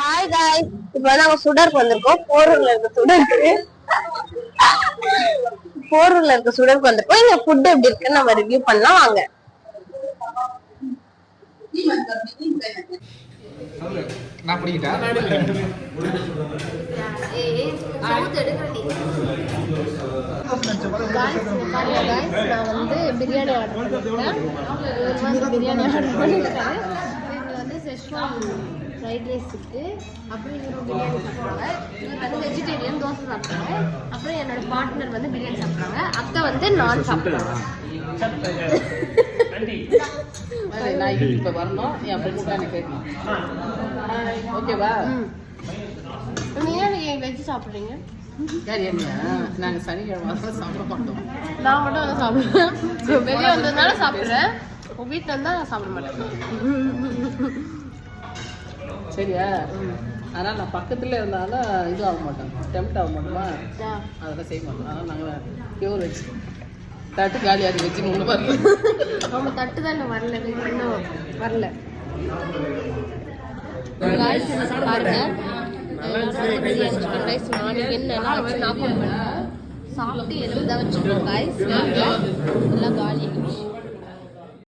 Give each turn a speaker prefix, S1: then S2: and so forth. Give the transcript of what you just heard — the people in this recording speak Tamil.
S1: ஹாய் காய்ஸ், இப்போ நாங்க சுடருக்கு வந்திருக்கோம். போரூர்ல இருக்க சுடருக்கு வந்திருக்கோம். இங்க ஃபுட் எப்படி இருக்குன்னு நம்ம ரிவ்யூ பண்ணலாம் வாங்க.
S2: நான் பிடிக்கிட்டேன்.
S1: நான் வந்து பிரியாணி ஆர்டர் பண்ணிருக்கேன். பிரியாணி ஆர்டர் பண்ணிருக்கேன். இங்க வந்து செஷ்வான் ஃப்ரைட் ரைஸ் இருக்கு. அப்புறம் இவங்க பிரியாணி சாப்பிட்றாங்க. இவர் வந்து வெஜிடேரியன் தோசை சாப்பிட்றாங்க. அப்புறம் என்னோட பார்ட்னர் வந்து பிரியாணி சாப்பிட்றாங்க. அக்கா வந்து நான் சாப்பிட்றாங்க.
S3: நான் இப்போ வரணும், என் ஃப்ரெண்ட்ஸ் தான் எனக்கு கேட்கணும். ஓகேவா?
S1: நீங்கள் வெஜ் சாப்பிட்றீங்க?
S3: யார் என்னையா? நாங்கள் சனிக்கிழமை சாப்பிட மாட்டோம்.
S1: நான் மட்டும் வந்து சாப்பிடுவேன். வெளியே வந்ததுனால சாப்பிட்றேன். வீட்டில் இருந்தால் நான் சாப்பிட மாட்டேன்.
S3: சரியா? அதனால் நான் பக்கத்தில் இருந்தாலும் இது ஆக மாட்டேன், டெம்ட் ஆக மாட்டோமா, அதெல்லாம் செய்ய மாட்டோம். அதனால் நாங்கள் பியூர் வெஜ். தட்டு காலியாக வச்சு ஒன்று பாருங்க.
S1: நம்ம தட்டு தான் இன்னும் வரல, இன்னும் வரல. பாருங்க, ரைஸ் நாளைக்கு என்னெல்லாம் வச்சு நான் சாப்பிட்டு எல்லாம் வச்சுருக்கோம். காய்ஸ் எல்லாம் காலி.